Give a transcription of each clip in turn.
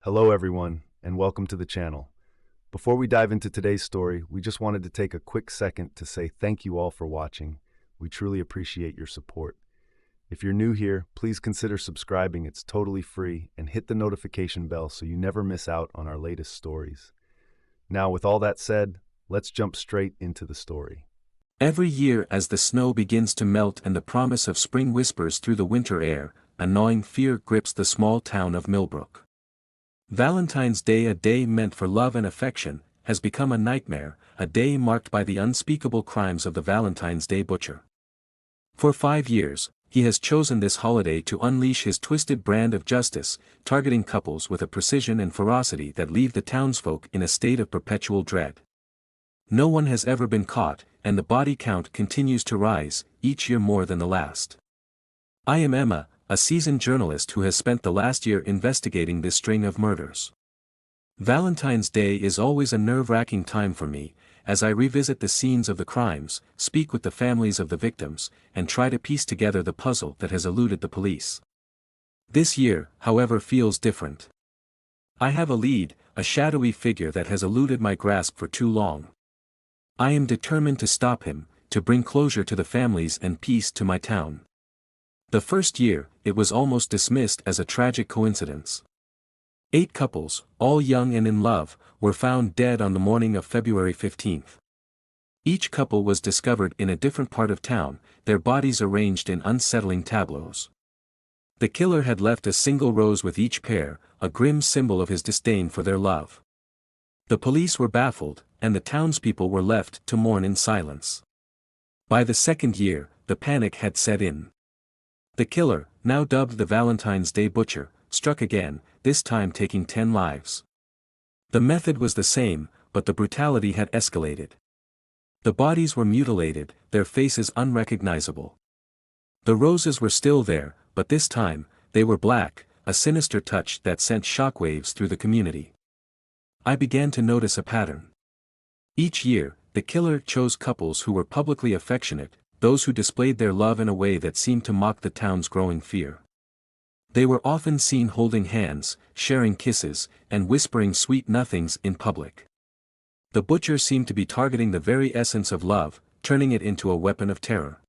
Hello everyone, and welcome to the channel. Before we dive into today's story, we just wanted to take a quick second to say thank you all for watching. We truly appreciate your support. If you're new here, please consider subscribing. It's totally free, and hit the notification bell so you never miss out on our latest stories. Now, with all that said, let's jump straight into the story. Every year as the snow begins to melt and the promise of spring whispers through the winter air, a gnawing fear grips the small town of Millbrook. Valentine's Day, a day meant for love and affection, has become a nightmare, a day marked by the unspeakable crimes of the Valentine's Day butcher. For 5 years, he has chosen this holiday to unleash his twisted brand of justice, targeting couples with a precision and ferocity that leave the townsfolk in a state of perpetual dread. No one has ever been caught, and the body count continues to rise, each year more than the last. I am Emma, a seasoned journalist who has spent the last year investigating this string of murders. Valentine's Day is always a nerve-wracking time for me, as I revisit the scenes of the crimes, speak with the families of the victims, and try to piece together the puzzle that has eluded the police. This year, however, feels different. I have a lead, a shadowy figure that has eluded my grasp for too long. I am determined to stop him, to bring closure to the families and peace to my town. The first year, it was almost dismissed as a tragic coincidence. 8 couples, all young and in love, were found dead on the morning of February 15th. Each couple was discovered in a different part of town, their bodies arranged in unsettling tableaus. The killer had left a single rose with each pair, a grim symbol of his disdain for their love. The police were baffled, and the townspeople were left to mourn in silence. By the second year, the panic had set in. The killer, now dubbed the Valentine's Day Butcher, struck again, this time taking 10 lives. The method was the same, but the brutality had escalated. The bodies were mutilated, their faces unrecognizable. The roses were still there, but this time, they were black, a sinister touch that sent shockwaves through the community. I began to notice a pattern. Each year, the killer chose couples who were publicly affectionate, those who displayed their love in a way that seemed to mock the town's growing fear. They were often seen holding hands, sharing kisses, and whispering sweet nothings in public. The butcher seemed to be targeting the very essence of love, turning it into a weapon of terror.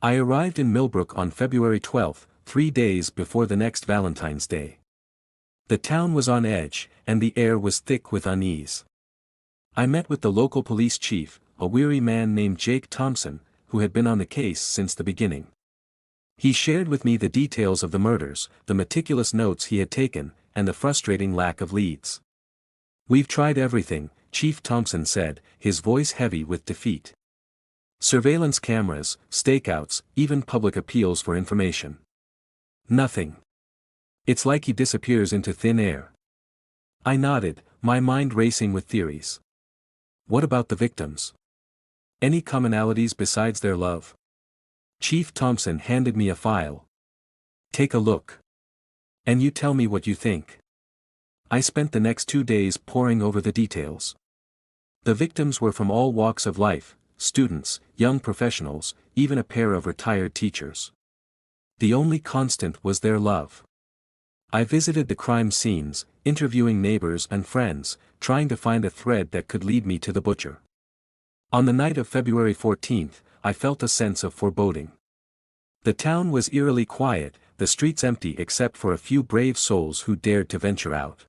I arrived in Millbrook on February 12, 3 days before the next Valentine's Day. The town was on edge, and the air was thick with unease. I met with the local police chief, a weary man named Jake Thompson, who had been on the case since the beginning. He shared with me the details of the murders, the meticulous notes he had taken, and the frustrating lack of leads. "We've tried everything," Chief Thompson said, his voice heavy with defeat. "Surveillance cameras, stakeouts, even public appeals for information. Nothing. It's like he disappears into thin air." I nodded, my mind racing with theories. What about the victims? Any commonalities besides their love? Chief Thompson handed me a file. "Take a look. And you tell me what you think." I spent the next 2 days poring over the details. The victims were from all walks of life, students, young professionals, even a pair of retired teachers. The only constant was their love. I visited the crime scenes, interviewing neighbors and friends, trying to find a thread that could lead me to the butcher. On the night of February 14th, I felt a sense of foreboding. The town was eerily quiet, the streets empty except for a few brave souls who dared to venture out.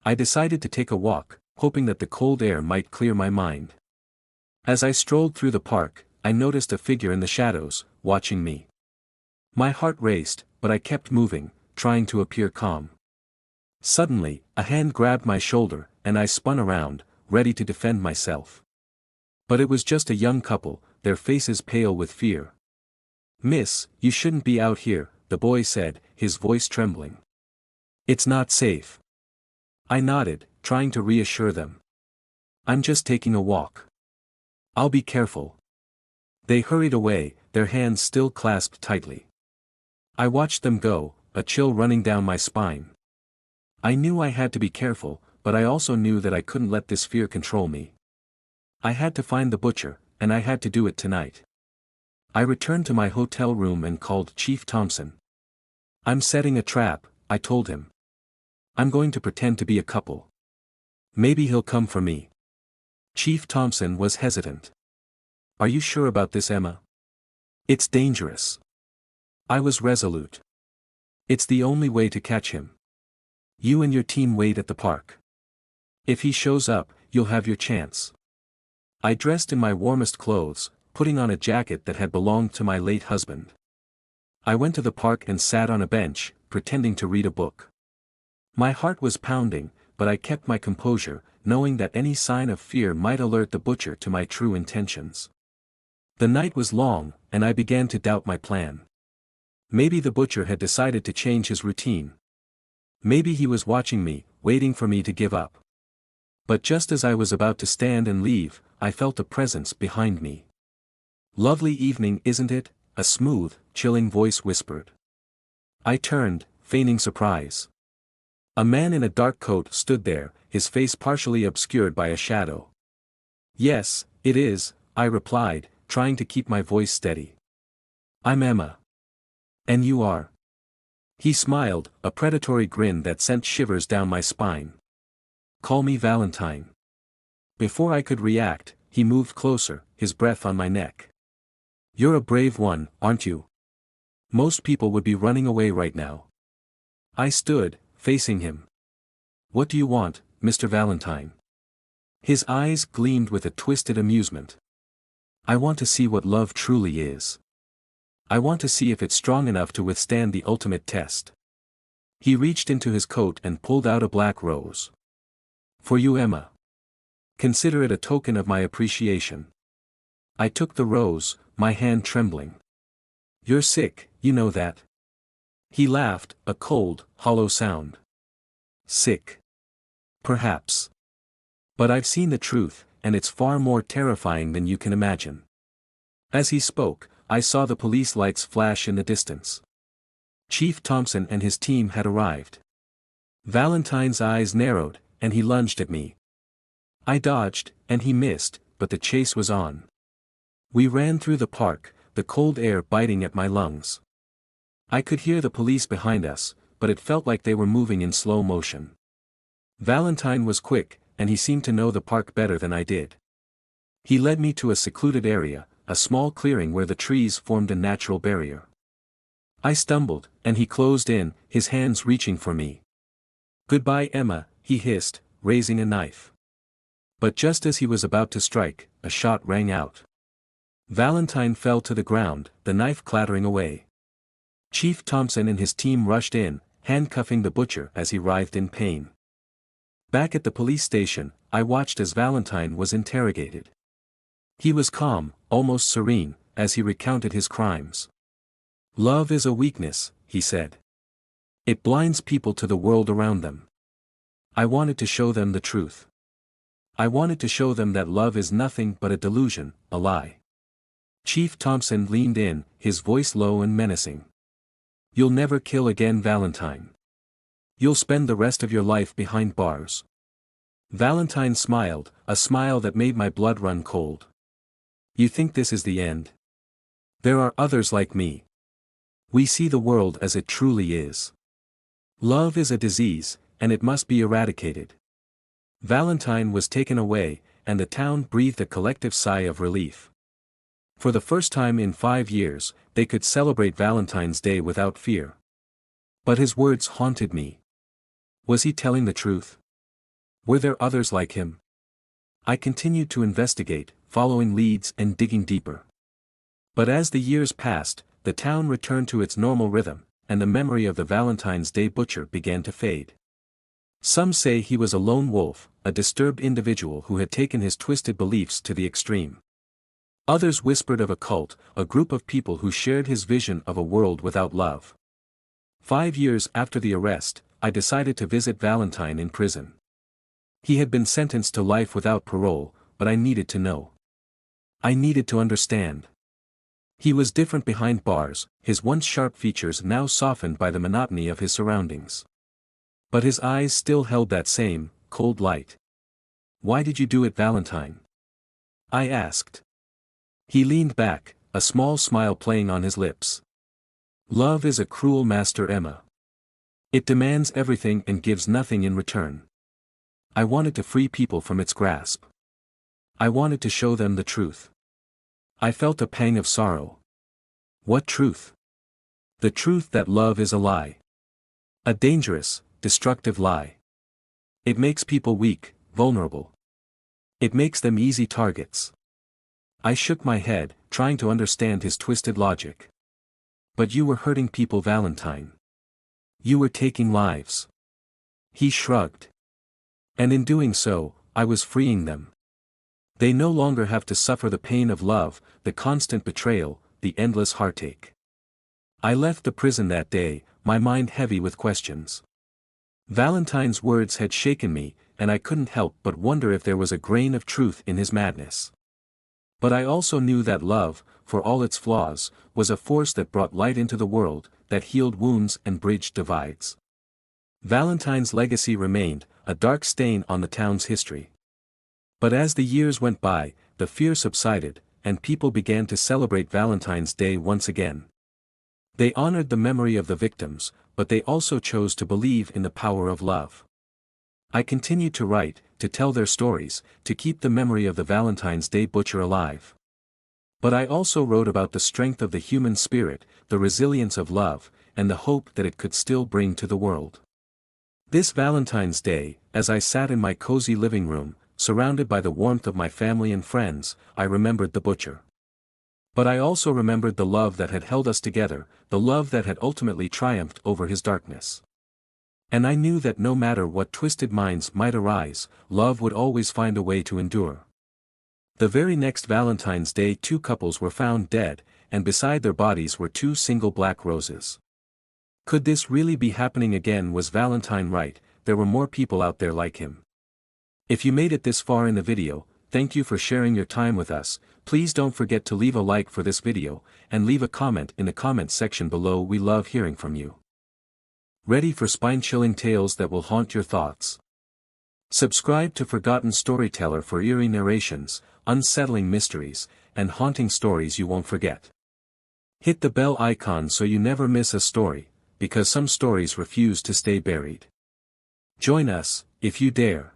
I decided to take a walk, hoping that the cold air might clear my mind. As I strolled through the park, I noticed a figure in the shadows, watching me. My heart raced, but I kept moving, trying to appear calm. Suddenly, a hand grabbed my shoulder, and I spun around, ready to defend myself. But it was just a young couple, their faces pale with fear. "Miss, you shouldn't be out here," the boy said, his voice trembling. "It's not safe." I nodded, trying to reassure them. "I'm just taking a walk. I'll be careful." They hurried away, their hands still clasped tightly. I watched them go, a chill running down my spine. I knew I had to be careful, but I also knew that I couldn't let this fear control me. I had to find the butcher, and I had to do it tonight. I returned to my hotel room and called Chief Thompson. "I'm setting a trap," I told him. I'm going to pretend to be a couple. Maybe he'll come for me. Chief Thompson was hesitant. Are you sure about this, Emma? It's dangerous. I was resolute. It's the only way to catch him. You and your team wait at the park. If he shows up, you'll have your chance. I dressed in my warmest clothes, putting on a jacket that had belonged to my late husband. I went to the park and sat on a bench, pretending to read a book. My heart was pounding, but I kept my composure, knowing that any sign of fear might alert the butcher to my true intentions. The night was long, and I began to doubt my plan. Maybe the butcher had decided to change his routine. Maybe he was watching me, waiting for me to give up. But just as I was about to stand and leave, I felt a presence behind me. "Lovely evening, isn't it?" a smooth, chilling voice whispered. I turned, feigning surprise. A man in a dark coat stood there, his face partially obscured by a shadow. "Yes, it is," I replied, trying to keep my voice steady. "I'm Emma." "And you are?" He smiled, a predatory grin that sent shivers down my spine. "Call me Valentine." Before I could react, he moved closer, his breath on my neck. "You're a brave one, aren't you? Most people would be running away right now." I stood, facing him. "What do you want, Mr. Valentine?" His eyes gleamed with a twisted amusement. "I want to see what love truly is. I want to see if it's strong enough to withstand the ultimate test." He reached into his coat and pulled out a black rose. "For you, Emma. Consider it a token of my appreciation." I took the rose, my hand trembling. "You're sick, you know that." He laughed, a cold, hollow sound. "Sick? Perhaps. But I've seen the truth, and it's far more terrifying than you can imagine." As he spoke, I saw the police lights flash in the distance. Chief Thompson and his team had arrived. Valentine's eyes narrowed, and he lunged at me. I dodged, and he missed, but the chase was on. We ran through the park, the cold air biting at my lungs. I could hear the police behind us, but it felt like they were moving in slow motion. Valentine was quick, and he seemed to know the park better than I did. He led me to a secluded area, a small clearing where the trees formed a natural barrier. I stumbled, and he closed in, his hands reaching for me. "Goodbye, Emma," he hissed, raising a knife. But just as he was about to strike, a shot rang out. Valentine fell to the ground, the knife clattering away. Chief Thompson and his team rushed in, handcuffing the butcher as he writhed in pain. Back at the police station, I watched as Valentine was interrogated. He was calm, almost serene, as he recounted his crimes. "Love is a weakness," he said. "It blinds people to the world around them. I wanted to show them the truth. I wanted to show them that love is nothing but a delusion, a lie." Chief Thompson leaned in, his voice low and menacing. "You'll never kill again, Valentine. You'll spend the rest of your life behind bars." Valentine smiled, a smile that made my blood run cold. "You think this is the end? There are others like me. We see the world as it truly is. Love is a disease, and it must be eradicated." Valentine was taken away, and the town breathed a collective sigh of relief. For the first time in 5 years, they could celebrate Valentine's Day without fear. But his words haunted me. Was he telling the truth? Were there others like him? I continued to investigate, following leads and digging deeper. But as the years passed, the town returned to its normal rhythm, and the memory of the Valentine's Day butcher began to fade. Some say he was a lone wolf, a disturbed individual who had taken his twisted beliefs to the extreme. Others whispered of a cult, a group of people who shared his vision of a world without love. 5 years after the arrest, I decided to visit Valentine in prison. He had been sentenced to life without parole, but I needed to know. I needed to understand. He was different behind bars, his once sharp features now softened by the monotony of his surroundings. But his eyes still held that same, cold light. "Why did you do it, Valentine?" I asked. He leaned back, a small smile playing on his lips. "Love is a cruel master, Emma. It demands everything and gives nothing in return. I wanted to free people from its grasp. I wanted to show them the truth. I felt a pang of sorrow. What truth? The truth that love is a lie. A dangerous, destructive lie. It makes people weak, vulnerable. It makes them easy targets. I shook my head, trying to understand his twisted logic. But you were hurting people, Valentine. You were taking lives. He shrugged. And in doing so, I was freeing them. They no longer have to suffer the pain of love, the constant betrayal, the endless heartache. I left the prison that day, my mind heavy with questions. Valentine's words had shaken me, and I couldn't help but wonder if there was a grain of truth in his madness. But I also knew that love, for all its flaws, was a force that brought light into the world, that healed wounds and bridged divides. Valentine's legacy remained, a dark stain on the town's history. But as the years went by, the fear subsided, and people began to celebrate Valentine's Day once again. They honored the memory of the victims, but they also chose to believe in the power of love. I continued to write, to tell their stories, to keep the memory of the Valentine's Day butcher alive. But I also wrote about the strength of the human spirit, the resilience of love, and the hope that it could still bring to the world. This Valentine's Day, as I sat in my cozy living room, surrounded by the warmth of my family and friends, I remembered the butcher. But I also remembered the love that had held us together, the love that had ultimately triumphed over his darkness. And I knew that no matter what twisted minds might arise, love would always find a way to endure. The very next Valentine's Day, two couples were found dead, and beside their bodies were two single black roses. Could this really be happening again? Was Valentine right? There were more people out there like him. If you made it this far in the video, thank you for sharing your time with us. Please don't forget to leave a like for this video, and leave a comment in the comments section below. We love hearing from you. Ready for spine-chilling tales that will haunt your thoughts? Subscribe to Forgotten Storyteller for eerie narrations, unsettling mysteries, and haunting stories you won't forget. Hit the bell icon so you never miss a story, because some stories refuse to stay buried. Join us, if you dare.